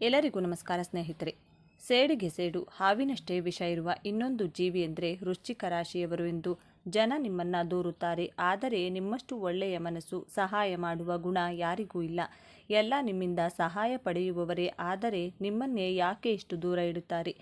ಎಲ್ಲರಿಗೂ ನಮಸ್ಕಾರ ಸ್ನೇಹಿತರೆ. ಸೇಡಿಗೆ ಸೇಡು ಹಾವಿನಷ್ಟೇ ವಿಷ ಇರುವ ಇನ್ನೊಂದು ಜೀವಿ ಎಂದರೆ ವೃಶ್ಚಿಕ ರಾಶಿಯವರು ಎಂದು ಜನ ನಿಮ್ಮನ್ನು ದೂರುತ್ತಾರೆ. ಆದರೆ ನಿಮ್ಮಷ್ಟು ಒಳ್ಳೆಯ ಮನಸ್ಸು, ಸಹಾಯ ಮಾಡುವ ಗುಣ ಯಾರಿಗೂ ಇಲ್ಲ. ಎಲ್ಲ ನಿಮ್ಮಿಂದ ಸಹಾಯ ಪಡೆಯುವವರೇ, ಆದರೆ ನಿಮ್ಮನ್ನೇ ಯಾಕೆ ಇಷ್ಟು ದೂರ ಇಡುತ್ತಾರೆ?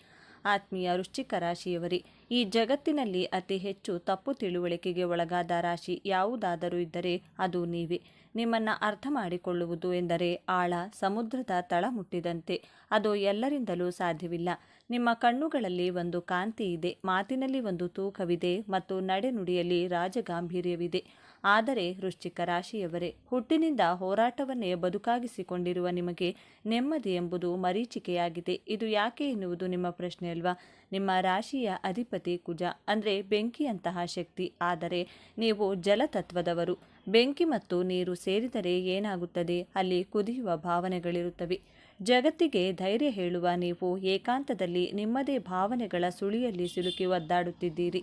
ಆತ್ಮೀಯ ವೃಶ್ಚಿಕ ರಾಶಿಯವರೇ, ಈ ಜಗತ್ತಿನಲ್ಲಿ ಅತಿ ಹೆಚ್ಚು ತಪ್ಪು ತಿಳುವಳಿಕೆಗೆ ಒಳಗಾದ ರಾಶಿ ಯಾವುದಾದರೂ ಇದ್ದರೆ ಅದು ನೀವೇ. ನಿಮ್ಮನ್ನು ಅರ್ಥ ಮಾಡಿಕೊಳ್ಳುವುದು ಎಂದರೆ ಆಳ ಸಮುದ್ರದ ತಳ ಮುಟ್ಟಿದಂತೆ. ಅದು ಎಲ್ಲರಿಂದಲೂ ಸಾಧ್ಯವಿಲ್ಲ. ನಿಮ್ಮ ಕಣ್ಣುಗಳಲ್ಲಿ ಒಂದು ಕಾಂತಿ ಇದೆ, ಮಾತಿನಲ್ಲಿ ಒಂದು ತೂಕವಿದೆ ಮತ್ತು ನಡೆನುಡಿಯಲ್ಲಿ ರಾಜಗಾಂಭೀರ್ಯವಿದೆ. ಆದರೆ ವೃಶ್ಚಿಕ ರಾಶಿಯವರೇ, ಹುಟ್ಟಿನಿಂದ ಹೋರಾಟವನ್ನೇ ಬದುಕಾಗಿಸಿಕೊಂಡಿರುವ ನಿಮಗೆ ನೆಮ್ಮದಿ ಎಂಬುದು ಮರೀಚಿಕೆಯಾಗಿದೆ. ಇದು ಯಾಕೆ ಎನ್ನುವುದು ನಿಮ್ಮ ಪ್ರಶ್ನೆ ಅಲ್ವಾ? ನಿಮ್ಮ ರಾಶಿಯ ಅಧಿಪತಿ ಕುಜ ಅಂದರೆ ಬೆಂಕಿಯಂತಹ ಶಕ್ತಿ. ಆದರೆ ನೀವು ಜಲತತ್ವದವರು. ಬೆಂಕಿ ಮತ್ತು ನೀರು ಸೇರಿದರೆ ಏನಾಗುತ್ತದೆ? ಅಲ್ಲಿ ಕುದಿಯುವ ಭಾವನೆಗಳಿರುತ್ತವೆ. ಜಗತ್ತಿಗೆ ಧೈರ್ಯ ಹೇಳುವ ನೀವು ಏಕಾಂತದಲ್ಲಿ ನಿಮ್ಮದೇ ಭಾವನೆಗಳ ಸುಳಿಯಲ್ಲಿ ಸಿಲುಕಿ ಒದ್ದಾಡುತ್ತಿದ್ದೀರಿ.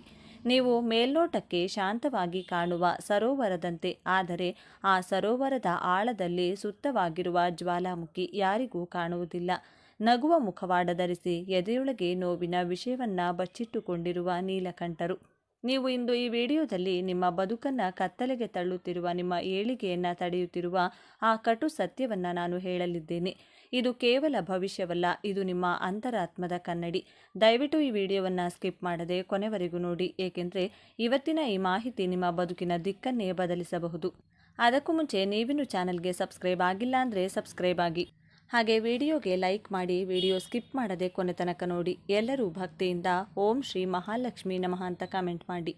ನೀವು ಮೇಲ್ನೋಟಕ್ಕೆ ಶಾಂತವಾಗಿ ಕಾಣುವ ಸರೋವರದಂತೆ, ಆದರೆ ಆ ಸರೋವರದ ಆಳದಲ್ಲಿ ಸುತ್ತವಾಗಿರುವ ಜ್ವಾಲಾಮುಖಿ ಯಾರಿಗೂ ಕಾಣುವುದಿಲ್ಲ. ನಗುವ ಮುಖವಾಡ ಧರಿಸಿ ಎದೆಯೊಳಗೆ ನೋವಿನ ವಿಷಯವನ್ನ ಬಚ್ಚಿಟ್ಟುಕೊಂಡಿರುವ ನೀಲಕಂಠರು. ನೀವು ಇಂದು ಈ ವಿಡಿಯೋದಲ್ಲಿ ನಿಮ್ಮ ಬದುಕನ್ನು ಕತ್ತಲೆಗೆ ತಳ್ಳುತ್ತಿರುವ, ನಿಮ್ಮ ಏಳಿಗೆಯನ್ನು ತಡೆಯುತ್ತಿರುವ ಆ ಕಟು ಸತ್ಯವನ್ನು ನಾನು ಹೇಳಲಿದ್ದೇನೆ. ಇದು ಕೇವಲ ಭವಿಷ್ಯವಲ್ಲ, ಇದು ನಿಮ್ಮ ಅಂತರಾತ್ಮದ ಕನ್ನಡಿ. ದಯವಿಟ್ಟು ಈ ವಿಡಿಯೋವನ್ನು ಸ್ಕಿಪ್ ಮಾಡದೆ ಕೊನೆವರೆಗೂ ನೋಡಿ, ಏಕೆಂದರೆ ಇವತ್ತಿನ ಈ ಮಾಹಿತಿ ನಿಮ್ಮ ಬದುಕಿನ ದಿಕ್ಕನ್ನೇ ಬದಲಿಸಬಹುದು. ಅದಕ್ಕೂ ಮುಂಚೆ ನೀವಿನ್ನು ಚಾನಲ್ಗೆ ಸಬ್ಸ್ಕ್ರೈಬ್ ಆಗಿಲ್ಲ ಅಂದರೆ ಸಬ್ಸ್ಕ್ರೈಬ್ ಆಗಿ, ಹಾಗೆ ವಿಡಿಯೋಗೆ ಲೈಕ್ ಮಾಡಿ, ವಿಡಿಯೋ ಸ್ಕಿಪ್ ಮಾಡದೆ ಕೊನೆ ತನಕ ನೋಡಿ. ಎಲ್ಲರೂ ಭಕ್ತಿಯಿಂದ ಓಂ ಶ್ರೀ ಮಹಾಲಕ್ಷ್ಮಿ ನಮಃ ಅಂತ ಕಮೆಂಟ್ ಮಾಡಿ.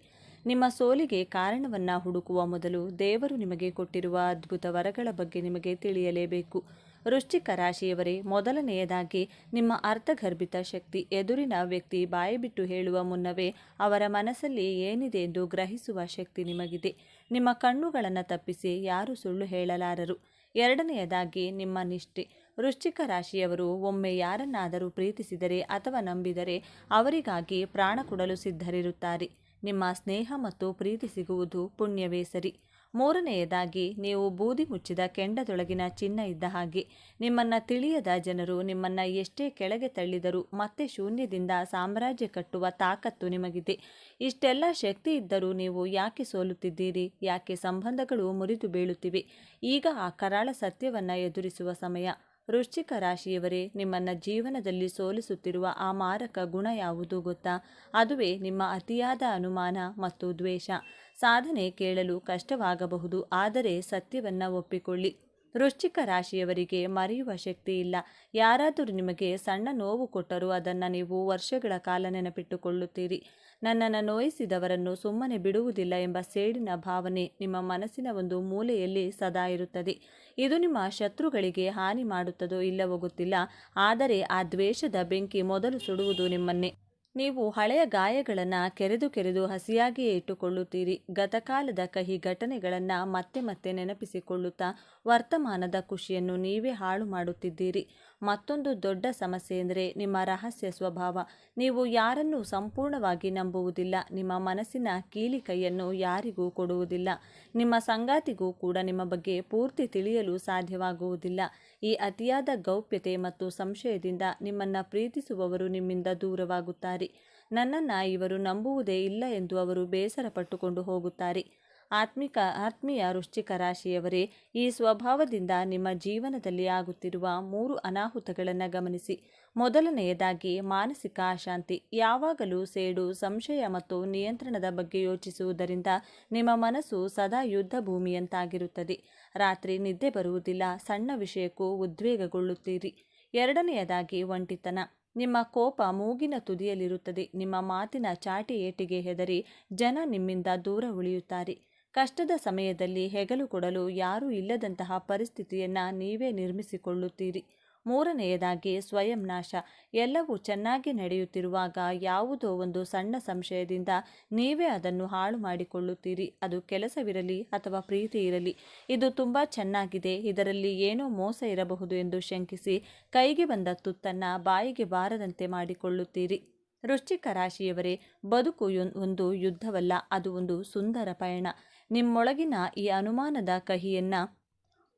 ನಿಮ್ಮ ಸೋಲಿಗೆ ಕಾರಣವನ್ನು ಹುಡುಕುವ ಮೊದಲು ದೇವರು ನಿಮಗೆ ಕೊಟ್ಟಿರುವ ಅದ್ಭುತ ವರಗಳ ಬಗ್ಗೆ ನಿಮಗೆ ತಿಳಿಯಲೇಬೇಕು. ವೃಶ್ಚಿಕ ರಾಶಿಯವರೇ, ಮೊದಲನೆಯದಾಗಿ ನಿಮ್ಮ ಅರ್ಥಗರ್ಭಿತ ಶಕ್ತಿ. ಎದುರಿನ ವ್ಯಕ್ತಿ ಬಾಯಿ ಬಿಟ್ಟು ಹೇಳುವ ಮುನ್ನವೇ ಅವರ ಮನಸ್ಸಲ್ಲಿ ಏನಿದೆ ಎಂದು ಗ್ರಹಿಸುವ ಶಕ್ತಿ ನಿಮಗಿದೆ. ನಿಮ್ಮ ಕಣ್ಣುಗಳನ್ನು ತಪ್ಪಿಸಿ ಯಾರೂ ಸುಳ್ಳು ಹೇಳಲಾರರು. ಎರಡನೆಯದಾಗಿ ನಿಮ್ಮ ನಿಷ್ಠೆ. ವೃಶ್ಚಿಕ ರಾಶಿಯವರು ಒಮ್ಮೆ ಯಾರನ್ನಾದರೂ ಪ್ರೀತಿಸಿದರೆ ಅಥವಾ ನಂಬಿದರೆ ಅವರಿಗಾಗಿ ಪ್ರಾಣ ಕೊಡಲು ಸಿದ್ಧರಿರುತ್ತಾರೆ. ನಿಮ್ಮ ಸ್ನೇಹ ಮತ್ತು ಪ್ರೀತಿ ಸಿಗುವುದು ಪುಣ್ಯವೇ ಸರಿ. ಮೂರನೆಯದಾಗಿ ನೀವು ಬೂದಿ ಮುಚ್ಚಿದ ಕೆಂಡದೊಳಗಿನ ಚಿನ್ನ ಇದ್ದ ಹಾಗೆ. ನಿಮ್ಮನ್ನು ತಿಳಿಯದ ಜನರು ನಿಮ್ಮನ್ನು ಎಷ್ಟೇ ಕೆಳಗೆ ತಳ್ಳಿದರೂ ಮತ್ತೆ ಶೂನ್ಯದಿಂದ ಸಾಮ್ರಾಜ್ಯ ಕಟ್ಟುವ ತಾಕತ್ತು ನಿಮಗಿದೆ. ಇಷ್ಟೆಲ್ಲ ಶಕ್ತಿ ಇದ್ದರೂ ನೀವು ಯಾಕೆ ಸೋಲುತ್ತಿದ್ದೀರಿ? ಯಾಕೆ ಸಂಬಂಧಗಳು ಮುರಿದು ಬೀಳುತ್ತಿವೆ? ಈಗ ಆ ಕರಾಳ ಸತ್ಯವನ್ನು ಎದುರಿಸುವ ಸಮಯ. ವೃಶ್ಚಿಕ ರಾಶಿಯವರೇ, ನಿಮ್ಮನ್ನು ಜೀವನದಲ್ಲಿ ಸೋಲಿಸುತ್ತಿರುವ ಆ ಮಾರಕ ಗುಣ ಯಾವುದು ಗೊತ್ತಾ? ಅದುವೇ ನಿಮ್ಮ ಅತಿಯಾದ ಅನುಮಾನ ಮತ್ತು ದ್ವೇಷ. ಸಾಧನೆ ಕೇಳಲು ಕಷ್ಟವಾಗಬಹುದು, ಆದರೆ ಸತ್ಯವನ್ನು ಒಪ್ಪಿಕೊಳ್ಳಿ. ವೃಶ್ಚಿಕ ರಾಶಿಯವರಿಗೆ ಮರೆಯುವ ಶಕ್ತಿ ಇಲ್ಲ. ಯಾರಾದರೂ ನಿಮಗೆ ಸಣ್ಣ ನೋವು ಕೊಟ್ಟರೂ ಅದನ್ನು ನೀವು ವರ್ಷಗಳ ಕಾಲ ನೆನಪಿಟ್ಟುಕೊಳ್ಳುತ್ತೀರಿ. ನನ್ನನ್ನು ನೋಯಿಸಿದವರನ್ನು ಸುಮ್ಮನೆ ಬಿಡುವುದಿಲ್ಲ ಎಂಬ ಸೇಡಿನ ಭಾವನೆ ನಿಮ್ಮ ಮನಸ್ಸಿನ ಒಂದು ಮೂಲೆಯಲ್ಲಿ ಸದಾ ಇರುತ್ತದೆ. ಇದು ನಿಮ್ಮ ಶತ್ರುಗಳಿಗೆ ಹಾನಿ ಮಾಡುತ್ತದೋ ಇಲ್ಲವೋ ಗೊತ್ತಿಲ್ಲ, ಆದರೆ ಆ ದ್ವೇಷದ ಬೆಂಕಿ ಮೊದಲು ಸುಡುವುದು ನಿಮ್ಮನ್ನೇ. ನೀವು ಹಳೆಯ ಗಾಯಗಳನ್ನು ಕೆರೆದು ಹಸಿಯಾಗಿಯೇ ಇಟ್ಟುಕೊಳ್ಳುತ್ತೀರಿ. ಗತಕಾಲದ ಕಹಿ ಘಟನೆಗಳನ್ನು ಮತ್ತೆ ಮತ್ತೆ ನೆನಪಿಸಿಕೊಳ್ಳುತ್ತಾ ವರ್ತಮಾನದ ಖುಷಿಯನ್ನು ನೀವೇ ಹಾಳು ಮಾಡುತ್ತಿದ್ದೀರಿ. ಮತ್ತೊಂದು ದೊಡ್ಡ ಸಮಸ್ಯೆ ಎಂದರೆ ನಿಮ್ಮ ರಹಸ್ಯ ಸ್ವಭಾವ. ನೀವು ಯಾರನ್ನೂ ಸಂಪೂರ್ಣವಾಗಿ ನಂಬುವುದಿಲ್ಲ. ನಿಮ್ಮ ಮನಸ್ಸಿನ ಕೀಲಿ ಕೈಯನ್ನು ಯಾರಿಗೂ ಕೊಡುವುದಿಲ್ಲ. ನಿಮ್ಮ ಸಂಗಾತಿಗೂ ಕೂಡ ನಿಮ್ಮ ಬಗ್ಗೆ ಪೂರ್ತಿ ತಿಳಿಯಲು ಸಾಧ್ಯವಾಗುವುದಿಲ್ಲ. ಈ ಅತಿಯಾದ ಗೌಪ್ಯತೆ ಮತ್ತು ಸಂಶಯದಿಂದ ನಿಮ್ಮನ್ನು ಪ್ರೀತಿಸುವವರು ನಿಮ್ಮಿಂದ ದೂರವಾಗುತ್ತಾರೆ. ನನ್ನನ್ನು ಇವರು ನಂಬುವುದೇ ಇಲ್ಲ ಎಂದು ಅವರು ಬೇಸರ ಪಟ್ಟುಕೊಂಡು ಹೋಗುತ್ತಾರೆ. ಆತ್ಮೀಯ ವೃಶ್ಚಿಕ ರಾಶಿಯವರೇ, ಈ ಸ್ವಭಾವದಿಂದ ನಿಮ್ಮ ಜೀವನದಲ್ಲಿ ಆಗುತ್ತಿರುವ 3 ಅನಾಹುತಗಳನ್ನು ಗಮನಿಸಿ. ಮೊದಲನೆಯದಾಗಿ ಮಾನಸಿಕ ಅಶಾಂತಿ. ಯಾವಾಗಲೂ ಸೇಡು, ಸಂಶಯ ಮತ್ತು ನಿಯಂತ್ರಣದ ಬಗ್ಗೆ ಯೋಚಿಸುವುದರಿಂದ ನಿಮ್ಮ ಮನಸ್ಸು ಸದಾ ಯುದ್ಧ ಭೂಮಿಯಂತಾಗಿರುತ್ತದೆ. ರಾತ್ರಿ ನಿದ್ದೆ ಬರುವುದಿಲ್ಲ, ಸಣ್ಣ ವಿಷಯಕ್ಕೂ ಉದ್ವೇಗಗೊಳ್ಳುತ್ತೀರಿ. ಎರಡನೆಯದಾಗಿ ಒಂಟಿತನ. ನಿಮ್ಮ ಕೋಪ ಮೂಗಿನ ತುದಿಯಲ್ಲಿರುತ್ತದೆ. ನಿಮ್ಮ ಮಾತಿನ ಚಾಟಿ ಏಟಿಗೆ ಹೆದರಿ ಜನ ನಿಮ್ಮಿಂದ ದೂರ ಉಳಿಯುತ್ತಾರೆ. ಕಷ್ಟದ ಸಮಯದಲ್ಲಿ ಹೆಗಲು ಕೊಡಲು ಯಾರೂ ಇಲ್ಲದಂತಹ ಪರಿಸ್ಥಿತಿಯನ್ನು ನೀವೇ ನಿರ್ಮಿಸಿಕೊಳ್ಳುತ್ತೀರಿ. ಮೂರನೆಯದಾಗಿ ಸ್ವಯಂ ನಾಶ. ಎಲ್ಲವೂ ಚೆನ್ನಾಗಿ ನಡೆಯುತ್ತಿರುವಾಗ ಯಾವುದೋ ಒಂದು ಸಣ್ಣ ಸಂಶಯದಿಂದ ನೀವೇ ಅದನ್ನು ಹಾಳು ಮಾಡಿಕೊಳ್ಳುತ್ತೀರಿ. ಅದು ಕೆಲಸವಿರಲಿ ಅಥವಾ ಪ್ರೀತಿ ಇರಲಿ. ಇದು ತುಂಬ ಚೆನ್ನಾಗಿದೆ, ಇದರಲ್ಲಿ ಏನೋ ಮೋಸ ಇರಬಹುದು ಎಂದು ಶಂಕಿಸಿ ಕೈಗೆ ಬಂದ ತುತ್ತನ್ನು ಬಾಯಿಗೆ ಬಾರದಂತೆ ಮಾಡಿಕೊಳ್ಳುತ್ತೀರಿ. ವೃಶ್ಚಿಕ ರಾಶಿಯವರೇ, ಬದುಕು ಒಂದು ಯುದ್ಧವಲ್ಲ, ಅದು ಒಂದು ಸುಂದರ ಪಯಣ. ನಿಮ್ಮೊಳಗಿನ ಈ ಅನುಮಾನದ ಕಹಿಯನ್ನು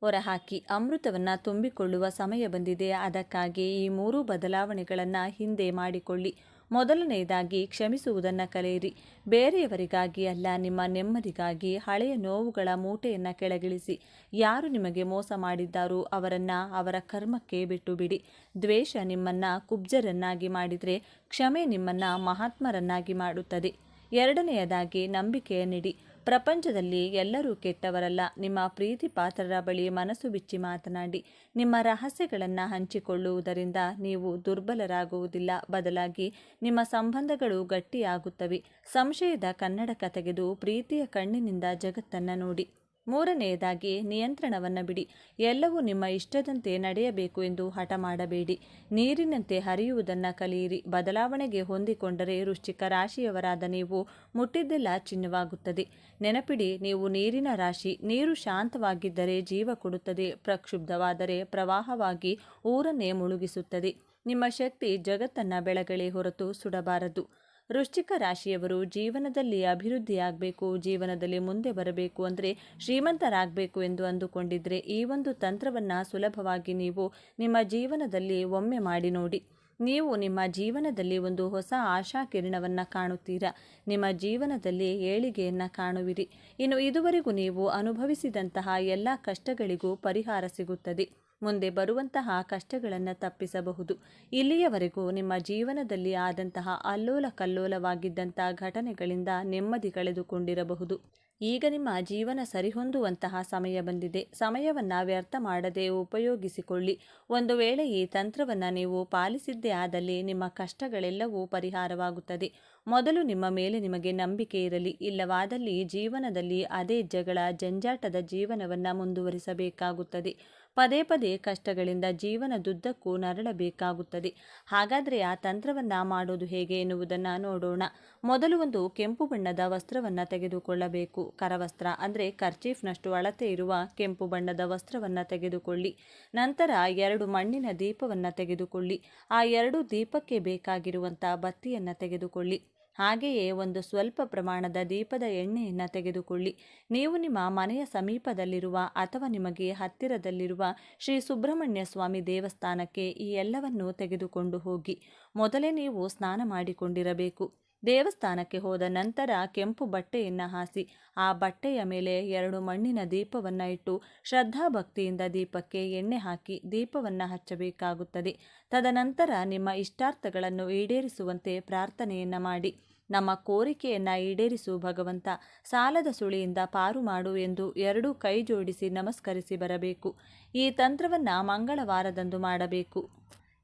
ಹೊರಹಾಕಿ ಅಮೃತವನ್ನು ತುಂಬಿಕೊಳ್ಳುವ ಸಮಯ ಬಂದಿದೆ. ಅದಕ್ಕಾಗಿ ಈ 3 ಬದಲಾವಣೆಗಳನ್ನು ಹಿಂದೆ ಮಾಡಿಕೊಳ್ಳಿ. ಮೊದಲನೆಯದಾಗಿ ಕ್ಷಮಿಸುವುದನ್ನು ಕಲಿಯಿರಿ. ಬೇರೆಯವರಿಗಾಗಿ ಅಲ್ಲ, ನಿಮ್ಮ ನೆಮ್ಮದಿಗಾಗಿ. ಹಳೆಯ ನೋವುಗಳ ಮೂಟೆಯನ್ನು ಕೆಳಗಿಳಿಸಿ. ಯಾರು ನಿಮಗೆ ಮೋಸ ಮಾಡಿದ್ದಾರೋ ಅವರನ್ನು ಅವರ ಕರ್ಮಕ್ಕೆ ಬಿಟ್ಟು ಬಿಡಿ. ದ್ವೇಷ ನಿಮ್ಮನ್ನು ಕುಬ್ಜರನ್ನಾಗಿ ಮಾಡಿದರೆ ಕ್ಷಮೆ ನಿಮ್ಮನ್ನು ಮಹಾತ್ಮರನ್ನಾಗಿ ಮಾಡುತ್ತದೆ. ಎರಡನೆಯದಾಗಿ ನಂಬಿಕೆಯನ್ನಿಡಿ. ಪ್ರಪಂಚದಲ್ಲಿ ಎಲ್ಲರೂ ಕೆಟ್ಟವರಲ್ಲ. ನಿಮ್ಮ ಪ್ರೀತಿ ಪಾತ್ರರ ಬಳಿ ಮನಸ್ಸು ಬಿಚ್ಚಿ ಮಾತನಾಡಿ. ನಿಮ್ಮ ರಹಸ್ಯಗಳನ್ನು ಹಂಚಿಕೊಳ್ಳುವುದರಿಂದ ನೀವು ದುರ್ಬಲರಾಗುವುದಿಲ್ಲ, ಬದಲಾಗಿ ನಿಮ್ಮ ಸಂಬಂಧಗಳು ಗಟ್ಟಿಯಾಗುತ್ತವೆ. ಸಂಶಯದ ಕನ್ನಡಕ ತೆಗೆದು ಪ್ರೀತಿಯ ಕಣ್ಣಿನಿಂದ ಜಗತ್ತನ್ನು ನೋಡಿ. ಮೂರನೆಯದಾಗಿ ನಿಯಂತ್ರಣವನ್ನು ಬಿಡಿ. ಎಲ್ಲವೂ ನಿಮ್ಮ ಇಷ್ಟದಂತೆ ನಡೆಯಬೇಕು ಎಂದು ಹಠ ಮಾಡಬೇಡಿ. ನೀರಿನಂತೆ ಹರಿಯುವುದನ್ನು ಕಲಿಯಿರಿ. ಬದಲಾವಣೆಗೆ ಹೊಂದಿಕೊಂಡರೆ ವೃಶ್ಚಿಕ ರಾಶಿಯವರಾದ ನೀವು ಮುಟ್ಟಿದ್ದೆಲ್ಲ ಚಿನ್ನವಾಗುತ್ತದೆ. ನೆನಪಿಡಿ, ನೀವು ನೀರಿನ ರಾಶಿ. ನೀರು ಶಾಂತವಾಗಿದ್ದರೆ ಜೀವ ಕೊಡುತ್ತದೆ, ಪ್ರಕ್ಷುಬ್ಧವಾದರೆ ಪ್ರವಾಹವಾಗಿ ಊರನ್ನೇ ಮುಳುಗಿಸುತ್ತದೆ. ನಿಮ್ಮ ಶಕ್ತಿ ಜಗತ್ತನ್ನು ಬೆಳಗಲೇ ಹೊರತು ಸುಡಬಾರದು. ವೃಶ್ಚಿಕ ರಾಶಿಯವರು ಜೀವನದಲ್ಲಿ ಅಭಿವೃದ್ಧಿಯಾಗಬೇಕು, ಜೀವನದಲ್ಲಿ ಮುಂದೆ ಬರಬೇಕು, ಅಂದರೆ ಶ್ರೀಮಂತರಾಗಬೇಕು ಎಂದು ಅಂದುಕೊಂಡಿದ್ರೆ ಈ ಒಂದು ತಂತ್ರವನ್ನು ಸುಲಭವಾಗಿ ನೀವು ನಿಮ್ಮ ಜೀವನದಲ್ಲಿ ಒಮ್ಮೆ ಮಾಡಿ ನೋಡಿ. ನೀವು ನಿಮ್ಮ ಜೀವನದಲ್ಲಿ ಒಂದು ಹೊಸ ಆಶಾ ಕಿರಣವನ್ನು ಕಾಣುತ್ತೀರಾ. ನಿಮ್ಮ ಜೀವನದಲ್ಲಿ ಏಳಿಗೆಯನ್ನು ಕಾಣುವಿರಿ. ಇನ್ನು ಇದುವರೆಗೂ ನೀವು ಅನುಭವಿಸಿದಂತಹ ಎಲ್ಲ ಕಷ್ಟಗಳಿಗೂ ಪರಿಹಾರ ಸಿಗುತ್ತದೆ. ಮುಂದೆ ಬರುವಂತಹ ಕಷ್ಟಗಳನ್ನು ತಪ್ಪಿಸಬಹುದು. ಇಲ್ಲಿಯವರೆಗೂ ನಿಮ್ಮ ಜೀವನದಲ್ಲಿ ಆದಂತಹ ಅಲ್ಲೋಲ ಕಲ್ಲೋಲವಾಗಿದ್ದಂಥ ಘಟನೆಗಳಿಂದ ನೆಮ್ಮದಿ ಕಳೆದುಕೊಂಡಿರಬಹುದು. ಈಗ ನಿಮ್ಮ ಜೀವನ ಸರಿಹೊಂದುವಂತಹ ಸಮಯ ಬಂದಿದೆ. ಸಮಯವನ್ನು ವ್ಯರ್ಥ ಮಾಡದೆ ಉಪಯೋಗಿಸಿಕೊಳ್ಳಿ. ಒಂದು ವೇಳೆ ಈ ತಂತ್ರವನ್ನು ನೀವು ಪಾಲಿಸಿದ್ದೇ ಆದಲ್ಲಿ ನಿಮ್ಮ ಕಷ್ಟಗಳೆಲ್ಲವೂ ಪರಿಹಾರವಾಗುತ್ತದೆ. ಮೊದಲು ನಿಮ್ಮ ಮೇಲೆ ನಿಮಗೆ ನಂಬಿಕೆ ಇರಲಿ. ಇಲ್ಲವಾದಲ್ಲಿ ಜೀವನದಲ್ಲಿ ಅದೇ ಜಗಳ ಜಂಜಾಟದ ಜೀವನವನ್ನು ಮುಂದುವರಿಸಬೇಕಾಗುತ್ತದೆ. ಪದೇ ಪದೇ ಕಷ್ಟಗಳಿಂದ ಜೀವನದುದ್ದಕ್ಕೂ ನರಳಬೇಕಾಗುತ್ತದೆ. ಹಾಗಾದರೆ ಆ ತಂತ್ರವನ್ನು ಮಾಡೋದು ಹೇಗೆ ಎನ್ನುವುದನ್ನು ನೋಡೋಣ. ಮೊದಲು ಒಂದು ಕೆಂಪು ಬಣ್ಣದ ವಸ್ತ್ರವನ್ನು ತೆಗೆದುಕೊಳ್ಳಬೇಕು. ಕರವಸ್ತ್ರ ಅಂದರೆ ಕರ್ಚೀಫ್ನಷ್ಟು ಅಳತೆ ಇರುವ ಕೆಂಪು ಬಣ್ಣದ ವಸ್ತ್ರವನ್ನು ತೆಗೆದುಕೊಳ್ಳಿ. ನಂತರ 2 ಮಣ್ಣಿನ ದೀಪವನ್ನು ತೆಗೆದುಕೊಳ್ಳಿ. ಆ 2 ದೀಪಕ್ಕೆ ಬೇಕಾಗಿರುವಂಥ ಬತ್ತಿಯನ್ನು ತೆಗೆದುಕೊಳ್ಳಿ. ಹಾಗೆಯೇ ಒಂದು ಸ್ವಲ್ಪ ಪ್ರಮಾಣದ ದೀಪದ ಎಣ್ಣೆಯನ್ನು ತೆಗೆದುಕೊಳ್ಳಿ. ನೀವು ನಿಮ್ಮ ಮನೆಯ ಸಮೀಪದಲ್ಲಿರುವ ಅಥವಾ ನಿಮಗೆ ಹತ್ತಿರದಲ್ಲಿರುವ ಶ್ರೀ ಸುಬ್ರಹ್ಮಣ್ಯ ಸ್ವಾಮಿ ದೇವಸ್ಥಾನಕ್ಕೆ ಈ ಎಲ್ಲವನ್ನೂ ತೆಗೆದುಕೊಂಡು ಹೋಗಿ. ಮೊದಲೇ ನೀವು ಸ್ನಾನ ಮಾಡಿಕೊಂಡಿರಬೇಕು. ದೇವಸ್ಥಾನಕ್ಕೆ ಹೋದ ನಂತರ ಕೆಂಪು ಬಟ್ಟೆಯನ್ನು ಹಾಸಿ ಆ ಬಟ್ಟೆಯ ಮೇಲೆ 2 ಮಣ್ಣಿನ ದೀಪವನ್ನು ಇಟ್ಟು ಶ್ರದ್ಧಾಭಕ್ತಿಯಿಂದ ದೀಪಕ್ಕೆ ಎಣ್ಣೆ ಹಾಕಿ ದೀಪವನ್ನು ಹಚ್ಚಬೇಕಾಗುತ್ತದೆ. ತದನಂತರ ನಿಮ್ಮ ಇಷ್ಟಾರ್ಥಗಳನ್ನು ಈಡೇರಿಸುವಂತೆ ಪ್ರಾರ್ಥನೆಯನ್ನು ಮಾಡಿ. ನಮ್ಮ ಕೋರಿಕೆಯನ್ನು ಈಡೇರಿಸು ಭಗವಂತ, ಸಾಲದ ಸುಳಿಯಿಂದ ಪಾರು ಮಾಡು ಎಂದು 2 ಕೈ ಜೋಡಿಸಿ ನಮಸ್ಕರಿಸಿ ಬರಬೇಕು. ಈ ತಂತ್ರವನ್ನು ಮಂಗಳವಾರದಂದು ಮಾಡಬೇಕು.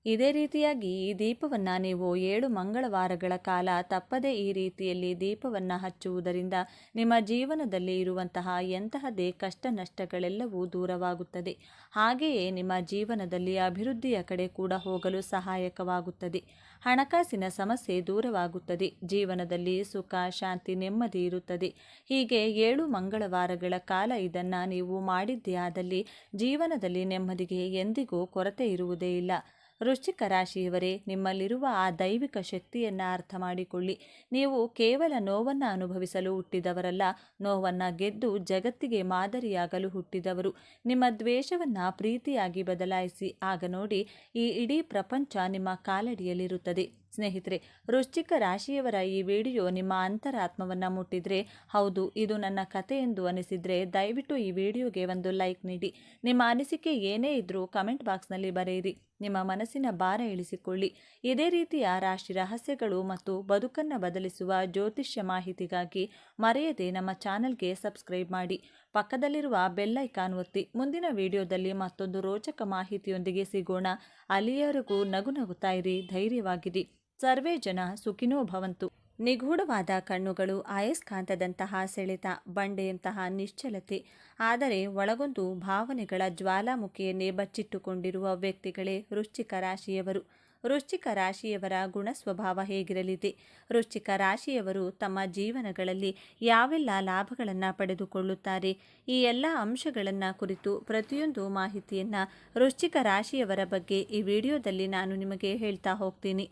ಇದೇ ರೀತಿಯಾಗಿ ಈ ದೀಪವನ್ನು ನೀವು 7 ಮಂಗಳವಾರಗಳ ಕಾಲ ತಪ್ಪದೇ ಈ ರೀತಿಯಲ್ಲಿ ದೀಪವನ್ನು ಹಚ್ಚುವುದರಿಂದ ನಿಮ್ಮ ಜೀವನದಲ್ಲಿ ಇರುವಂತಹ ಎಂತಹದೇ ಕಷ್ಟ ನಷ್ಟಗಳೆಲ್ಲವೂ ದೂರವಾಗುತ್ತದೆ. ಹಾಗೆಯೇ ನಿಮ್ಮ ಜೀವನದಲ್ಲಿ ಅಭಿವೃದ್ಧಿಯ ಕಡೆ ಕೂಡ ಹೋಗಲು ಸಹಾಯಕವಾಗುತ್ತದೆ. ಹಣಕಾಸಿನ ಸಮಸ್ಯೆ ದೂರವಾಗುತ್ತದೆ. ಜೀವನದಲ್ಲಿ ಸುಖ, ಶಾಂತಿ, ನೆಮ್ಮದಿ ಇರುತ್ತದೆ. ಹೀಗೆ 7 ಮಂಗಳವಾರಗಳ ಕಾಲ ಇದನ್ನು ನೀವು ಮಾಡಿದ್ದೇ ಆದಲ್ಲಿ ಜೀವನದಲ್ಲಿ ನೆಮ್ಮದಿಗೆ ಎಂದಿಗೂ ಕೊರತೆ ಇರುವುದೇ ಇಲ್ಲ. ವೃಶ್ಚಿಕ ರಾಶಿಯವರೇ, ನಿಮ್ಮಲ್ಲಿರುವ ಆ ದೈವಿಕ ಶಕ್ತಿಯನ್ನು ಅರ್ಥ ಮಾಡಿಕೊಳ್ಳಿ. ನೀವು ಕೇವಲ ನೋವನ್ನು ಅನುಭವಿಸಲು ಹುಟ್ಟಿದವರಲ್ಲ, ನೋವನ್ನು ಗೆದ್ದು ಜಗತ್ತಿಗೆ ಮಾದರಿಯಾಗಲು ಹುಟ್ಟಿದವರು. ನಿಮ್ಮ ದ್ವೇಷವನ್ನು ಪ್ರೀತಿಯಾಗಿ ಬದಲಾಯಿಸಿ. ಆಗ ನೋಡಿ, ಈ ಇಡೀ ಪ್ರಪಂಚ ನಿಮ್ಮ ಕಾಲಡಿಯಲ್ಲಿರುತ್ತದೆ. ಸ್ನೇಹಿತರೆ, ವೃಶ್ಚಿಕ ರಾಶಿಯವರ ಈ ವಿಡಿಯೋ ನಿಮ್ಮ ಅಂತರಾತ್ಮವನ್ನು ಮುಟ್ಟಿದ್ರೆ, ಹೌದು ಇದು ನನ್ನ ಕತೆ ಎಂದು ಅನಿಸಿದರೆ ದಯವಿಟ್ಟು ಈ ವಿಡಿಯೋಗೆ ಒಂದು ಲೈಕ್ ನೀಡಿ. ನಿಮ್ಮ ಅನಿಸಿಕೆ ಏನೇ ಇದ್ರೂ ಕಮೆಂಟ್ ಬಾಕ್ಸ್ನಲ್ಲಿ ಬರೆಯಿರಿ. ನಿಮ್ಮ ಮನಸ್ಸಿನ ಭಾರ ಇಳಿಸಿಕೊಳ್ಳಿ. ಇದೇ ರೀತಿಯ ರಾಶಿ ರಹಸ್ಯಗಳು ಮತ್ತು ಬದುಕನ್ನು ಬದಲಿಸುವ ಜ್ಯೋತಿಷ್ಯ ಮಾಹಿತಿಗಾಗಿ ಮರೆಯದೆ ನಮ್ಮ ಚಾನಲ್ಗೆ ಸಬ್ಸ್ಕ್ರೈಬ್ ಮಾಡಿ. ಪಕ್ಕದಲ್ಲಿರುವ ಬೆಲ್ ಐಕಾನ್ ಒತ್ತಿ. ಮುಂದಿನ ವಿಡಿಯೋದಲ್ಲಿ ಮತ್ತೊಂದು ರೋಚಕ ಮಾಹಿತಿಯೊಂದಿಗೆ ಸಿಗೋಣ. ಅಲ್ಲಿಯವರೆಗೂ ನಗು ನಗುತ್ತಾ ಇರಿ, ಧೈರ್ಯವಾಗಿರಿ. ಸರ್ವೇ ಜನ ಸುಖಿನೋ ಭವಂತು. ನಿಗೂಢವಾದ ಕಣ್ಣುಗಳು, ಅಯಸ್ಕಾಂತದಂತಹ ಸೆಳೆತ, ಬಂಡೆಯಂತಹ ನಿಶ್ಚಲತೆ, ಆದರೆ ಒಳಗೊಂದು ಭಾವನೆಗಳ ಜ್ವಾಲಾಮುಖಿಯನ್ನೇ ಬಚ್ಚಿಟ್ಟುಕೊಂಡಿರುವ ವ್ಯಕ್ತಿಗಳೇ ವೃಶ್ಚಿಕ ರಾಶಿಯವರು. ವೃಶ್ಚಿಕ ರಾಶಿಯವರ ಗುಣ ಸ್ವಭಾವ ಹೇಗಿರಲಿದೆ? ವೃಶ್ಚಿಕ ರಾಶಿಯವರು ತಮ್ಮ ಜೀವನಗಳಲ್ಲಿ ಯಾವೆಲ್ಲ ಲಾಭಗಳನ್ನು ಪಡೆದುಕೊಳ್ಳುತ್ತಾರೆ? ಈ ಎಲ್ಲ ಅಂಶಗಳನ್ನು ಕುರಿತು ಪ್ರತಿಯೊಂದು ಮಾಹಿತಿಯನ್ನು ವೃಶ್ಚಿಕ ರಾಶಿಯವರ ಬಗ್ಗೆ ಈ ವಿಡಿಯೋದಲ್ಲಿ ನಾನು ನಿಮಗೆ ಹೇಳ್ತಾ ಹೋಗ್ತೀನಿ.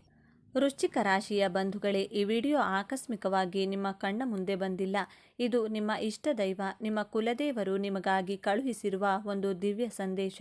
ವೃಶ್ಚಿಕ ರಾಶಿಯ ಬಂಧುಗಳೇ, ಈ ವಿಡಿಯೋ ಆಕಸ್ಮಿಕವಾಗಿ ನಿಮ್ಮ ಕಣ್ಣ ಮುಂದೆ ಬಂದಿಲ್ಲ. ಇದು ನಿಮ್ಮ ಇಷ್ಟ ದೈವ, ನಿಮ್ಮ ಕುಲದೇವರು ನಿಮಗಾಗಿ ಕಳುಹಿಸಿರುವ ಒಂದು ದಿವ್ಯ ಸಂದೇಶ.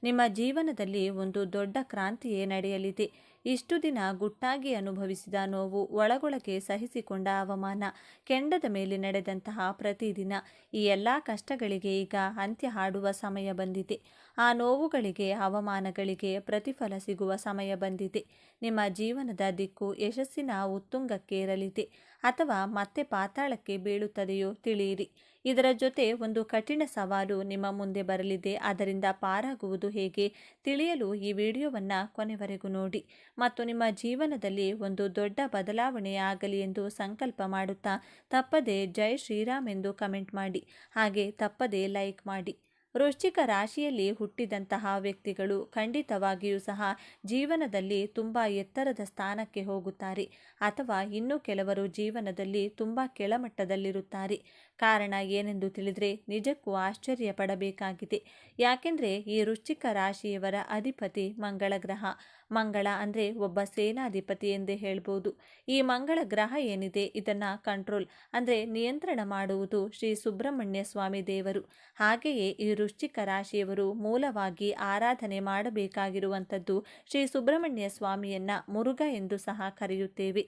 ನಿಮ್ಮ ಜೀವನದಲ್ಲಿ ಒಂದು ದೊಡ್ಡ ಕ್ರಾಂತಿಯೇ ನಡೆಯಲಿದೆ. ಇಷ್ಟು ದಿನ ಗುಟ್ಟಾಗಿ ಅನುಭವಿಸಿದ ನೋವು, ಒಳಗೊಳಗೆ ಸಹಿಸಿಕೊಂಡ ಅವಮಾನ, ಕೆಂಡದ ಮೇಲೆ ನಡೆದಂತಹ ಪ್ರತಿದಿನ, ಈ ಎಲ್ಲ ಕಷ್ಟಗಳಿಗೆ ಈಗ ಅಂತ್ಯ ಹಾಡುವ ಸಮಯ ಬಂದಿದೆ. ಆ ನೋವುಗಳಿಗೆ, ಅವಮಾನಗಳಿಗೆ ಪ್ರತಿಫಲ ಸಿಗುವ ಸಮಯ ಬಂದಿದೆ. ನಿಮ್ಮ ಜೀವನದ ದಿಕ್ಕು ಯಶಸ್ಸಿನ ಉತ್ತುಂಗಕ್ಕೇರಲಿದೆ ಅಥವಾ ಮತ್ತೆ ಪಾತಾಳಕ್ಕೆ ಬೀಳುತ್ತದೆಯೋ ತಿಳಿಯಿರಿ. ಇದರ ಜೊತೆ ಒಂದು ಕಠಿಣ ಸವಾಲು ನಿಮ್ಮ ಮುಂದೆ ಬರಲಿದೆ. ಅದರಿಂದ ಪಾರಾಗುವುದು ಹೇಗೆ ತಿಳಿಯಲು ಈ ವಿಡಿಯೋವನ್ನು ಕೊನೆವರೆಗೂ ನೋಡಿ ಮತ್ತು ನಿಮ್ಮ ಜೀವನದಲ್ಲಿ ಒಂದು ದೊಡ್ಡ ಬದಲಾವಣೆ ಆಗಲಿ ಎಂದು ಸಂಕಲ್ಪ ಮಾಡುತ್ತಾ ತಪ್ಪದೆ ಜೈ ಶ್ರೀರಾಮ್ ಎಂದು ಕಮೆಂಟ್ ಮಾಡಿ. ಹಾಗೆ ತಪ್ಪದೆ ಲೈಕ್ ಮಾಡಿ. ವೃಶ್ಚಿಕ ರಾಶಿಯಲ್ಲಿ ಹುಟ್ಟಿದಂತಹ ವ್ಯಕ್ತಿಗಳು ಖಂಡಿತವಾಗಿಯೂ ಸಹ ಜೀವನದಲ್ಲಿ ತುಂಬ ಎತ್ತರದ ಸ್ಥಾನಕ್ಕೆ ಹೋಗುತ್ತಾರೆ ಅಥವಾ ಇನ್ನು ಕೆಲವರು ಜೀವನದಲ್ಲಿ ತುಂಬ ಕೆಳಮಟ್ಟದಲ್ಲಿರುತ್ತಾರೆ. ಕಾರಣ ಏನೆಂದು ತಿಳಿದರೆ ನಿಜಕ್ಕೂ ಆಶ್ಚರ್ಯ ಪಡಬೇಕಾಗಿದೆ. ಯಾಕೆಂದರೆ ಈ ವೃಶ್ಚಿಕ ರಾಶಿಯವರ ಅಧಿಪತಿ ಮಂಗಳ ಗ್ರಹ. ಮಂಗಳ ಅಂದರೆ ಒಬ್ಬ ಸೇನಾಧಿಪತಿ ಎಂದೇ ಹೇಳ್ಬೋದು. ಈ ಮಂಗಳ ಗ್ರಹ ಏನಿದೆ ಇದನ್ನು ಕಂಟ್ರೋಲ್ ಅಂದರೆ ನಿಯಂತ್ರಣ ಮಾಡುವುದು ಶ್ರೀ ಸುಬ್ರಹ್ಮಣ್ಯ ಸ್ವಾಮಿ ದೇವರು. ಹಾಗೆಯೇ ಈ ವೃಶ್ಚಿಕ ರಾಶಿಯವರು ಮೂಲವಾಗಿ ಆರಾಧನೆ ಮಾಡಬೇಕಾಗಿರುವಂಥದ್ದು ಶ್ರೀ ಸುಬ್ರಹ್ಮಣ್ಯ ಸ್ವಾಮಿಯನ್ನ ಮುರುಘ ಎಂದು ಸಹ ಕರೆಯುತ್ತೇವೆ.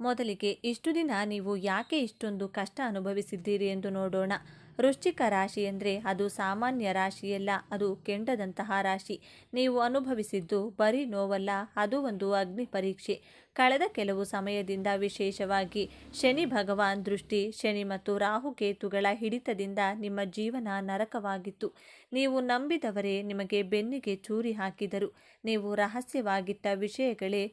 ಮೊದಲಿಗೆ ಇಷ್ಟು ದಿನ ನೀವು ಯಾಕೆ ಇಷ್ಟೊಂದು ಕಷ್ಟ ಅನುಭವಿಸಿದ್ದೀರಿ ಎಂದು ನೋಡೋಣ. ವೃಶ್ಚಿಕ ರಾಶಿ ಅಂದರೆ ಅದು ಸಾಮಾನ್ಯ ರಾಶಿಯಲ್ಲ, ಅದು ಕೆಂಡದಂತಹ ರಾಶಿ. ನೀವು ಅನುಭವಿಸಿದ್ದು ಬರೀ ನೋವಲ್ಲ, ಅದು ಒಂದು ಅಗ್ನಿ ಪರೀಕ್ಷೆ. ಕಳೆದ ಕೆಲವು ಸಮಯದಿಂದ ವಿಶೇಷವಾಗಿ ಶನಿ ಭಗವಾನ್ ದೃಷ್ಟಿ, ಶನಿ ಮತ್ತು ರಾಹುಕೇತುಗಳ ಹಿಡಿತದಿಂದ ನಿಮ್ಮ ಜೀವನ ನರಕವಾಗಿತ್ತು. ನೀವು ನಂಬಿದವರೇ ನಿಮಗೆ ಬೆನ್ನಿಗೆ ಚೂರಿ ಹಾಕಿದರು. ನೀವು ರಹಸ್ಯವಾಗಿಟ್ಟ ವಿಷಯಗಳೇ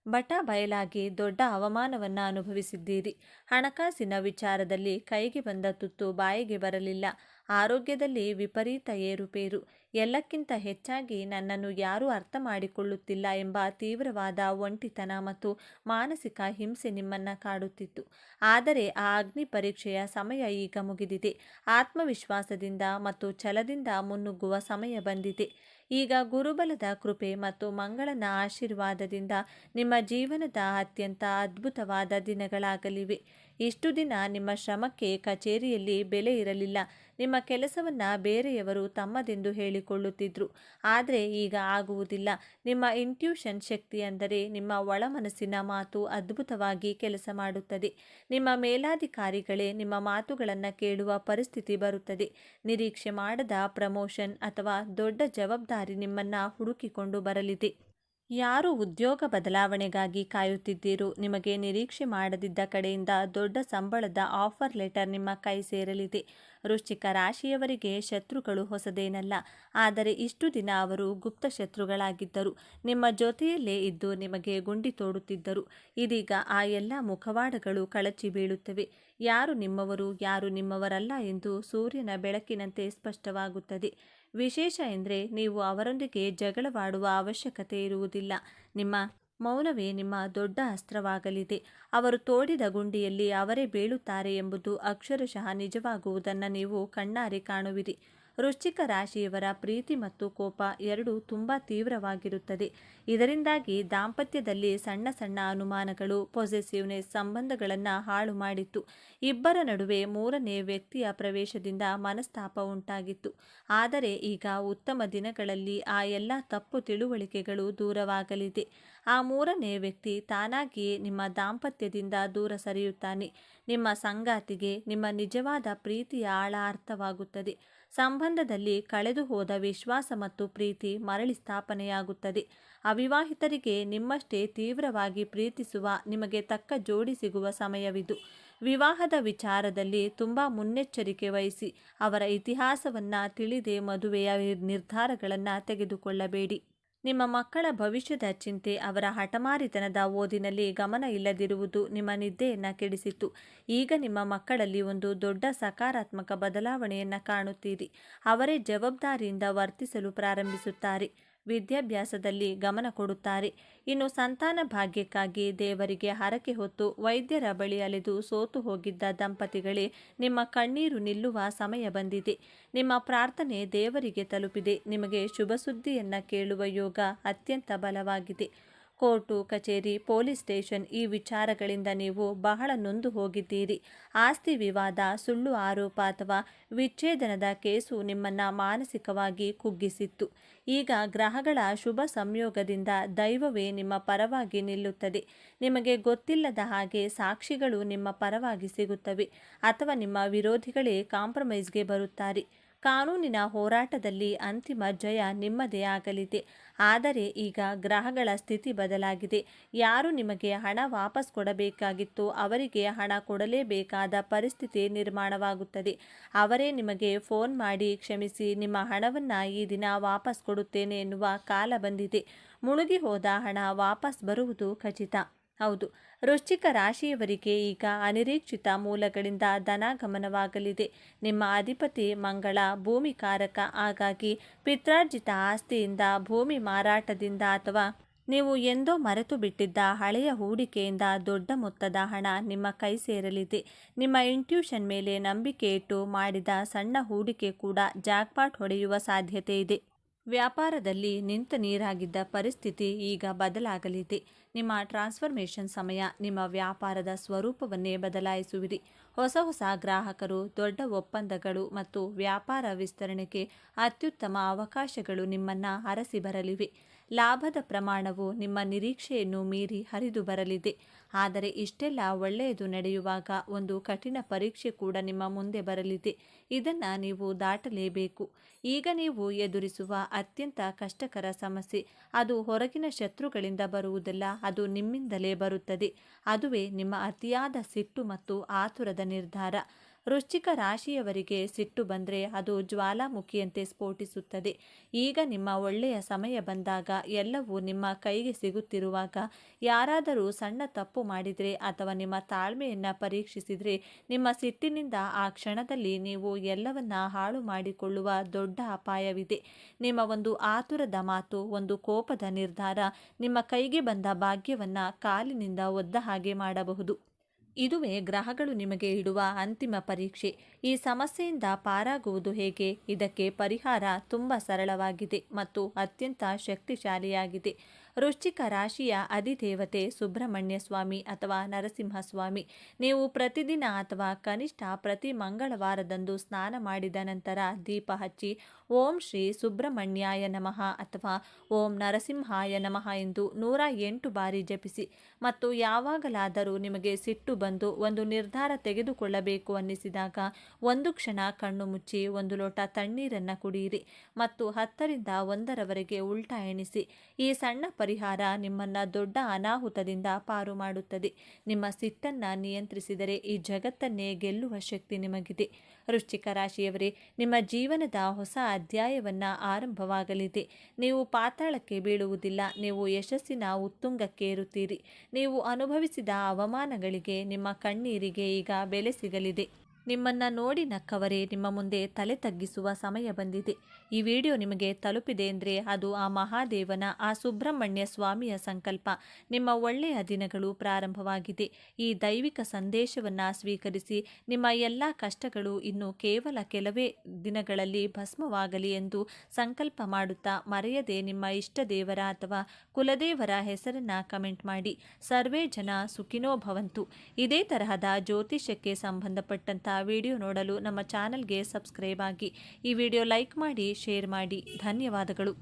ಬಟ ಬಯಲಾಗಿ ದೊಡ್ಡ ಅವಮಾನವನ್ನು ಅನುಭವಿಸಿದ್ದೀರಿ. ಹಣಕಾಸಿನ ವಿಚಾರದಲ್ಲಿ ಕೈಗೆ ಬಂದ ತುತ್ತು ಬಾಯಿಗೆ ಬರಲಿಲ್ಲ. ಆರೋಗ್ಯದಲ್ಲಿ ವಿಪರೀತ ಏರುಪೇರು. ಎಲ್ಲಕ್ಕಿಂತ ಹೆಚ್ಚಾಗಿ ನನ್ನನ್ನು ಯಾರೂ ಅರ್ಥ ಮಾಡಿಕೊಳ್ಳುತ್ತಿಲ್ಲ ಎಂಬ ತೀವ್ರವಾದ ಒಂಟಿತನ ಮತ್ತು ಮಾನಸಿಕ ಹಿಂಸೆ ನಿಮ್ಮನ್ನು ಕಾಡುತ್ತಿತ್ತು. ಆದರೆ ಆ ಅಗ್ನಿ ಪರೀಕ್ಷೆಯ ಸಮಯ ಈಗ ಮುಗಿದಿದೆ. ಆತ್ಮವಿಶ್ವಾಸದಿಂದ ಮತ್ತು ಛಲದಿಂದ ಮುನ್ನುಗ್ಗುವ ಸಮಯ ಬಂದಿದೆ. ಈಗ ಗುರುಬಲದ ಕೃಪೆ ಮತ್ತು ಮಂಗಳನ ಆಶೀರ್ವಾದದಿಂದ ನಿಮ್ಮ ಜೀವನದ ಅತ್ಯಂತ ಅದ್ಭುತವಾದ ದಿನಗಳಾಗಲಿವೆ. ಇಷ್ಟು ದಿನ ನಿಮ್ಮ ಶ್ರಮಕ್ಕೆ ಕಚೇರಿಯಲ್ಲಿ ಬೆಲೆ ಇರಲಿಲ್ಲ. ನಿಮ್ಮ ಕೆಲಸವನ್ನು ಬೇರೆಯವರು ತಮ್ಮದೆಂದು ಹೇಳಿಕೊಳ್ಳುತ್ತಿದ್ದರು. ಆದರೆ ಈಗ ಆಗುವುದಿಲ್ಲ. ನಿಮ್ಮ ಇಂಟ್ಯೂಷನ್ ಶಕ್ತಿ ಅಂದರೆ ನಿಮ್ಮ ಒಳಮನಸ್ಸಿನ ಮಾತು ಅದ್ಭುತವಾಗಿ ಕೆಲಸ ಮಾಡುತ್ತದೆ. ನಿಮ್ಮ ಮೇಲಾಧಿಕಾರಿಗಳೇ ನಿಮ್ಮ ಮಾತುಗಳನ್ನು ಕೇಳುವ ಪರಿಸ್ಥಿತಿ ಬರುತ್ತದೆ. ನಿರೀಕ್ಷೆ ಮಾಡದ ಪ್ರಮೋಷನ್ ಅಥವಾ ದೊಡ್ಡ ಜವಾಬ್ದಾರಿ ನಿಮ್ಮನ್ನು ಹುಡುಕಿಕೊಂಡು ಬರಲಿದೆ. ಯಾರು ಉದ್ಯೋಗ ಬದಲಾವಣೆಗಾಗಿ ಕಾಯುತ್ತಿದ್ದೀರೋ ನಿಮಗೆ ನಿರೀಕ್ಷೆ ಮಾಡದಿದ್ದ ಕಡೆಯಿಂದ ದೊಡ್ಡ ಸಂಬಳದ ಆಫರ್ ಲೆಟರ್ ನಿಮ್ಮ ಕೈ ಸೇರಲಿದೆ. ವೃಶ್ಚಿಕ ರಾಶಿಯವರಿಗೆ ಶತ್ರುಗಳು ಹೊಸದೇನಲ್ಲ, ಆದರೆ ಇಷ್ಟು ದಿನ ಅವರು ಗುಪ್ತ ಶತ್ರುಗಳಾಗಿದ್ದರು. ನಿಮ್ಮ ಜೊತೆಯಲ್ಲೇ ಇದ್ದು ನಿಮಗೆ ಗುಂಡಿ ತೋಡುತ್ತಿದ್ದರು. ಇದೀಗ ಆ ಎಲ್ಲ ಮುಖವಾಡಗಳು ಕಳಚಿ ಬೀಳುತ್ತವೆ. ಯಾರು ನಿಮ್ಮವರು ಯಾರು ನಿಮ್ಮವರಲ್ಲ ಎಂದು ಸೂರ್ಯನ ಬೆಳಕಿನಂತೆ ಸ್ಪಷ್ಟವಾಗುತ್ತದೆ. ವಿಶೇಷ ಎಂದರೆ ನೀವು ಅವರೊಂದಿಗೆ ಜಗಳವಾಡುವ ಅವಶ್ಯಕತೆ ಇರುವುದಿಲ್ಲ. ನಿಮ್ಮ ಮೌನವೇ ನಿಮ್ಮ ದೊಡ್ಡ ಅಸ್ತ್ರವಾಗಲಿದೆ. ಅವರು ತೋಡಿದ ಗುಂಡಿಯಲ್ಲಿ ಅವರೇ ಬೀಳುತ್ತಾರೆ ಎಂಬುದು ಅಕ್ಷರಶಃ ನಿಜವಾಗುವುದನ್ನು ನೀವು ಕಣ್ಣಾರೆ ಕಾಣುವಿರಿ. ವೃಶ್ಚಿಕ ರಾಶಿಯವರ ಪ್ರೀತಿ ಮತ್ತು ಕೋಪ ಎರಡೂ ತುಂಬ ತೀವ್ರವಾಗಿರುತ್ತದೆ. ಇದರಿಂದಾಗಿ ದಾಂಪತ್ಯದಲ್ಲಿ ಸಣ್ಣ ಸಣ್ಣ ಅನುಮಾನಗಳು, ಪೊಸೆಸಿವ್ನೆಸ್ ಸಂಬಂಧಗಳನ್ನು ಹಾಳು ಮಾಡಿತ್ತು. ಇಬ್ಬರ ನಡುವೆ ಮೂರನೇ ವ್ಯಕ್ತಿಯ ಪ್ರವೇಶದಿಂದ ಮನಸ್ತಾಪ ಉಂಟಾಗಿತ್ತು. ಆದರೆ ಈಗ ಉತ್ತಮ ದಿನಗಳಲ್ಲಿ ಆ ಎಲ್ಲ ತಪ್ಪು ತಿಳುವಳಿಕೆಗಳು ದೂರವಾಗಲಿದೆ. ಆ ಮೂರನೇ ವ್ಯಕ್ತಿ ತಾನಾಗಿಯೇ ನಿಮ್ಮ ದಾಂಪತ್ಯದಿಂದ ದೂರ ಸರಿಯುತ್ತಾನೆ. ನಿಮ್ಮ ಸಂಗಾತಿಗೆ ನಿಮ್ಮ ನಿಜವಾದ ಪ್ರೀತಿಯ ಆಳ ಅರ್ಥವಾಗುತ್ತದೆ. ಸಂಬಂಧದಲ್ಲಿ ಕಳೆದು ಹೋದ ವಿಶ್ವಾಸ ಮತ್ತು ಪ್ರೀತಿ ಮರಳಿ ಸ್ಥಾಪನೆಯಾಗುತ್ತದೆ. ಅವಿವಾಹಿತರಿಗೆ ನಿಮ್ಮಷ್ಟೇ ತೀವ್ರವಾಗಿ ಪ್ರೀತಿಸುವ ನಿಮಗೆ ತಕ್ಕ ಜೋಡಿ ಸಿಗುವ ಸಮಯವಿದು. ವಿವಾಹದ ವಿಚಾರದಲ್ಲಿ ತುಂಬ ಮುನ್ನೆಚ್ಚರಿಕೆ ವಹಿಸಿ. ಅವರ ಇತಿಹಾಸವನ್ನು ತಿಳಿದೇ ಮದುವೆಯ ನಿರ್ಧಾರಗಳನ್ನು ತೆಗೆದುಕೊಳ್ಳಬೇಡಿ. ನಿಮ್ಮ ಮಕ್ಕಳ ಭವಿಷ್ಯದ ಚಿಂತೆ, ಅವರ ಹಠಮಾರಿತನದ ಓದಿನಲ್ಲಿ ಗಮನ ಇಲ್ಲದಿರುವುದು ನಿಮ್ಮ ನಿದ್ದೆಯನ್ನು ಕೆಡಿಸಿತ್ತು. ಈಗ ನಿಮ್ಮ ಮಕ್ಕಳಲ್ಲಿ ಒಂದು ದೊಡ್ಡ ಸಕಾರಾತ್ಮಕ ಬದಲಾವಣೆಯನ್ನು ಕಾಣುತ್ತೀರಿ. ಅವರೇ ಜವಾಬ್ದಾರಿಯಿಂದ ವರ್ತಿಸಲು ಪ್ರಾರಂಭಿಸುತ್ತಾರೆ. ವಿದ್ಯಾಭ್ಯಾಸದಲ್ಲಿ ಗಮನ ಕೊಡುತ್ತಾರೆ. ಇನ್ನು ಸಂತಾನ ಭಾಗ್ಯಕ್ಕಾಗಿ ದೇವರಿಗೆ ಹರಕೆ ಹೊತ್ತು ವೈದ್ಯರ ಬಳಿ ಅಲೆದು ಸೋತು ಹೋಗಿದ್ದ ದಂಪತಿಗಳೇ, ನಿಮ್ಮ ಕಣ್ಣೀರು ನಿಲ್ಲುವ ಸಮಯ ಬಂದಿದೆ. ನಿಮ್ಮ ಪ್ರಾರ್ಥನೆ ದೇವರಿಗೆ ತಲುಪಿದೆ. ನಿಮಗೆ ಶುಭ ಸುದ್ದಿಯನ್ನು ಕೇಳುವ ಯೋಗ ಅತ್ಯಂತ ಬಲವಾಗಿದೆ. ಕೋರ್ಟು ಕಚೇರಿ, ಪೊಲೀಸ್ ಸ್ಟೇಷನ್ ಈ ವಿಚಾರಗಳಿಂದ ನೀವು ಬಹಳ ನೊಂದು ಹೋಗಿದ್ದೀರಿ. ಆಸ್ತಿ ವಿವಾದ, ಸುಳ್ಳು ಆರೋಪ ಅಥವಾ ವಿಚ್ಛೇದನದ ಕೇಸು ನಿಮ್ಮನ್ನು ಮಾನಸಿಕವಾಗಿ ಕುಗ್ಗಿಸಿತ್ತು. ಈಗ ಗ್ರಹಗಳ ಶುಭ ಸಂಯೋಗದಿಂದ ದೈವವೇ ನಿಮ್ಮ ಪರವಾಗಿ ನಿಲ್ಲುತ್ತದೆ. ನಿಮಗೆ ಗೊತ್ತಿಲ್ಲದ ಹಾಗೆ ಸಾಕ್ಷಿಗಳು ನಿಮ್ಮ ಪರವಾಗಿ ಸಿಗುತ್ತವೆ ಅಥವಾ ನಿಮ್ಮ ವಿರೋಧಿಗಳೇ ಕಾಂಪ್ರಮೈಸ್ಗೆ ಬರುತ್ತಾರೆ. ಕಾನೂನಿನ ಹೋರಾಟದಲ್ಲಿ ಅಂತಿಮ ಜಯ ನಿಮ್ಮದೇ ಆಗಲಿದೆ. ಆದರೆ ಈಗ ಗ್ರಹಗಳ ಸ್ಥಿತಿ ಬದಲಾಗಿದೆ. ಯಾರು ನಿಮಗೆ ಹಣ ವಾಪಸ್ ಕೊಡಬೇಕಾಗಿತ್ತೋ ಅವರಿಗೆ ಹಣ ಕೊಡಲೇಬೇಕಾದ ಪರಿಸ್ಥಿತಿ ನಿರ್ಮಾಣವಾಗುತ್ತದೆ. ಅವರೇ ನಿಮಗೆ ಫೋನ್ ಮಾಡಿ ಕ್ಷಮಿಸಿ, ನಿಮ್ಮ ಹಣವನ್ನು ಈ ದಿನ ವಾಪಸ್ ಕೊಡುತ್ತೇನೆ ಎನ್ನುವ ಕಾಲ ಬಂದಿದೆ. ಮುಳುಗಿ ಹೋದ ಹಣ ವಾಪಸ್ ಬರುವುದು ಖಚಿತ. ಹೌದು, ವೃಶ್ಚಿಕ ರಾಶಿಯವರಿಗೆ ಈಗ ಅನಿರೀಕ್ಷಿತ ಮೂಲಗಳಿಂದ ಧನಾಗಮನವಾಗಲಿದೆ. ನಿಮ್ಮ ಅಧಿಪತಿ ಮಂಗಳ ಭೂಮಿಕಾರಕ. ಹಾಗಾಗಿ ಪಿತ್ರಾರ್ಜಿತ ಆಸ್ತಿಯಿಂದ, ಭೂಮಿ ಮಾರಾಟದಿಂದ ಅಥವಾ ನೀವು ಎಂದೋ ಮರೆತು ಬಿಟ್ಟಿದ್ದ ಹಳೆಯ ಹೂಡಿಕೆಯಿಂದ ದೊಡ್ಡ ಮೊತ್ತದ ಹಣ ನಿಮ್ಮ ಕೈ ಸೇರಲಿದೆ. ನಿಮ್ಮ ಇಂಟ್ಯೂಷನ್ ಮೇಲೆ ನಂಬಿಕೆ ಇಟ್ಟು ಮಾಡಿದ ಸಣ್ಣ ಹೂಡಿಕೆ ಕೂಡ ಜಾಕ್ಪಾಟ್ ಹೊಡೆಯುವ ಸಾಧ್ಯತೆ ಇದೆ. ವ್ಯಾಪಾರದಲ್ಲಿ ನಿಂತ ನೀರಾಗಿದ್ದ ಪರಿಸ್ಥಿತಿ ಈಗ ಬದಲಾಗಲಿದೆ. ನಿಮ್ಮ ಟ್ರಾನ್ಸ್ಫರ್ಮೇಷನ್ ಸಮಯ. ನಿಮ್ಮ ವ್ಯಾಪಾರದ ಸ್ವರೂಪವನ್ನೇ ಬದಲಾಯಿಸುವಿರಿ. ಹೊಸ ಗ್ರಾಹಕರು, ದೊಡ್ಡ ಒಪ್ಪಂದಗಳು ಮತ್ತು ವ್ಯಾಪಾರ ವಿಸ್ತರಣೆಗೆ ಅತ್ಯುತ್ತಮ ಅವಕಾಶಗಳು ನಿಮ್ಮನ್ನು ಅರಸಿ ಬರಲಿವೆ. ಲಾಭದ ಪ್ರಮಾಣವು ನಿಮ್ಮ ನಿರೀಕ್ಷೆಯನ್ನು ಮೀರಿ ಹರಿದು ಬರಲಿದೆ. ಆದರೆ ಇಷ್ಟೆಲ್ಲ ಒಳ್ಳೆಯದು ನಡೆಯುವಾಗ ಒಂದು ಕಠಿಣ ಪರೀಕ್ಷೆ ಕೂಡ ನಿಮ್ಮ ಮುಂದೆ ಬರಲಿದೆ. ಇದನ್ನು ನೀವು ದಾಟಲೇಬೇಕು. ಈಗ ನೀವು ಎದುರಿಸುವ ಅತ್ಯಂತ ಕಷ್ಟಕರ ಸಮಸ್ಯೆ ಅದು ಹೊರಗಿನ ಶತ್ರುಗಳಿಂದ ಬರುವುದಲ್ಲ, ಅದು ನಿಮ್ಮಿಂದಲೇ ಬರುತ್ತದೆ. ಅದುವೇ ನಿಮ್ಮ ಅತಿಯಾದ ಸಿಟ್ಟು ಮತ್ತು ಆತುರದ ನಿರ್ಧಾರ. ವೃಶ್ಚಿಕ ರಾಶಿಯವರಿಗೆ ಸಿಟ್ಟು ಬಂದರೆ ಅದು ಜ್ವಾಲಾಮುಖಿಯಂತೆ ಸ್ಫೋಟಿಸುತ್ತದೆ. ಈಗ ನಿಮ್ಮ ಒಳ್ಳೆಯ ಸಮಯ ಬಂದಾಗ, ಎಲ್ಲವೂ ನಿಮ್ಮ ಕೈಗೆ ಸಿಗುತ್ತಿರುವಾಗ, ಯಾರಾದರೂ ಸಣ್ಣ ತಪ್ಪು ಮಾಡಿದರೆ ಅಥವಾ ನಿಮ್ಮ ತಾಳ್ಮೆಯನ್ನು ಪರೀಕ್ಷಿಸಿದರೆ, ನಿಮ್ಮ ಸಿಟ್ಟಿನಿಂದ ಆ ಕ್ಷಣದಲ್ಲಿ ನೀವು ಎಲ್ಲವನ್ನ ಹಾಳು ಮಾಡಿಕೊಳ್ಳುವ ದೊಡ್ಡ ಅಪಾಯವಿದೆ. ನಿಮ್ಮ ಒಂದು ಆತುರದ ಮಾತು, ಒಂದು ಕೋಪದ ನಿರ್ಧಾರ ನಿಮ್ಮ ಕೈಗೆ ಬಂದ ಭಾಗ್ಯವನ್ನು ಕಾಲಿನಿಂದ ಒದ್ದ ಹಾಗೆ ಮಾಡಬಹುದು. ಇದುವೇ ಗ್ರಹಗಳು ನಿಮಗೆ ಇಡುವ ಅಂತಿಮ ಪರೀಕ್ಷೆ. ಈ ಸಮಸ್ಯೆಯಿಂದ ಪಾರಾಗುವುದು ಹೇಗೆ? ಇದಕ್ಕೆ ಪರಿಹಾರ ತುಂಬ ಸರಳವಾಗಿದೆ ಮತ್ತು ಅತ್ಯಂತ ಶಕ್ತಿಶಾಲಿಯಾಗಿದೆ. ವೃಶ್ಚಿಕ ರಾಶಿಯ ಅಧಿದೇವತೆ ಸುಬ್ರಹ್ಮಣ್ಯ ಸ್ವಾಮಿ ಅಥವಾ ನರಸಿಂಹಸ್ವಾಮಿ. ನೀವು ಪ್ರತಿದಿನ ಅಥವಾ ಕನಿಷ್ಠ ಪ್ರತಿ ಮಂಗಳವಾರದಂದು ಸ್ನಾನ ಮಾಡಿದ ನಂತರ ದೀಪ ಹಚ್ಚಿ ಓಂ ಶ್ರೀ ಸುಬ್ರಹ್ಮಣ್ಯಾಯ ನಮಃ ಅಥವಾ ಓಂ ನರಸಿಂಹಾಯ ನಮಃ ಎಂದು 108 ಬಾರಿ ಜಪಿಸಿ. ಮತ್ತು ಯಾವಾಗಲಾದರೂ ನಿಮಗೆ ಸಿಟ್ಟು ಬಂದು ಒಂದು ನಿರ್ಧಾರ ತೆಗೆದುಕೊಳ್ಳಬೇಕು ಅನ್ನಿಸಿದಾಗ ಒಂದು ಕ್ಷಣ ಕಣ್ಣು ಮುಚ್ಚಿ 1 ಲೋಟ ತಣ್ಣೀರನ್ನು ಕುಡಿಯಿರಿ ಮತ್ತು 10ರಿಂದ 1ರವರೆಗೆ ಉಲ್ಟಾ ಎಣಿಸಿ. ಈ ಸಣ್ಣ ಪರಿಹಾರ ನಿಮ್ಮನ್ನು ದೊಡ್ಡ ಅನಾಹುತದಿಂದ ಪಾರು ಮಾಡುತ್ತದೆ. ನಿಮ್ಮ ಸಿಟ್ಟನ್ನು ನಿಯಂತ್ರಿಸಿದರೆ ಈ ಜಗತ್ತನ್ನೇ ಗೆಲ್ಲುವ ಶಕ್ತಿ ನಿಮಗಿದೆ. ವೃಶ್ಚಿಕ ರಾಶಿಯವರೇ, ನಿಮ್ಮ ಜೀವನದ ಹೊಸ ಅಧ್ಯಾಯವನ್ನು ಆರಂಭವಾಗಲಿದೆ. ನೀವು ಪಾತಾಳಕ್ಕೆ ಬೀಳುವುದಿಲ್ಲ, ನೀವು ಯಶಸ್ಸಿನ ಉತ್ತುಂಗಕ್ಕೆ ಏರುತ್ತೀರಿ. ನೀವು ಅನುಭವಿಸಿದ ಅವಮಾನಗಳಿಗೆ, ನಿಮ್ಮ ಕಣ್ಣೀರಿಗೆ ಈಗ ಬೆಲೆ ಸಿಗಲಿದೆ. ನಿಮ್ಮನ್ನು ನೋಡಿ ನಕ್ಕವರೇ ನಿಮ್ಮ ಮುಂದೆ ತಲೆ ತಗ್ಗಿಸುವ ಸಮಯ ಬಂದಿದೆ. ಈ ವಿಡಿಯೋ ನಿಮಗೆ ತಲುಪಿದೆ ಅಂದರೆ ಅದು ಆ ಮಹಾದೇವನ, ಆ ಸುಬ್ರಹ್ಮಣ್ಯ ಸ್ವಾಮಿಯ ಸಂಕಲ್ಪ. ನಿಮ್ಮ ಒಳ್ಳೆಯ ದಿನಗಳು ಪ್ರಾರಂಭವಾಗಿದೆ. ಈ ದೈವಿಕ ಸಂದೇಶವನ್ನು ಸ್ವೀಕರಿಸಿ. ನಿಮ್ಮ ಎಲ್ಲ ಕಷ್ಟಗಳು ಇನ್ನು ಕೇವಲ ಕೆಲವೇ ದಿನಗಳಲ್ಲಿ ಭಸ್ಮವಾಗಲಿ ಎಂದು ಸಂಕಲ್ಪ ಮಾಡುತ್ತಾ ಮರೆಯದೆ ನಿಮ್ಮ ಇಷ್ಟ ದೇವರ ಅಥವಾ ಕುಲದೇವರ ಹೆಸರನ್ನು ಕಮೆಂಟ್ ಮಾಡಿ. ಸರ್ವೇ ಜನ ಸುಖಿನೋ ಭವಂತು. ಇದೇ ತರಹದ ಜ್ಯೋತಿಷ್ಯಕ್ಕೆ ಸಂಬಂಧಪಟ್ಟಂಥ ವಿಡಿಯೋ ನೋಡಲು ನಮ್ಮ ಚಾನಲ್ಗೆ ಸಬ್ಸ್ಕ್ರೈಬ್ ಆಗಿ. ಈ ವಿಡಿಯೋ ಲೈಕ್ ಮಾಡಿ, ಶೇರ್ ಮಾಡಿ. ಧನ್ಯವಾದಗಳು.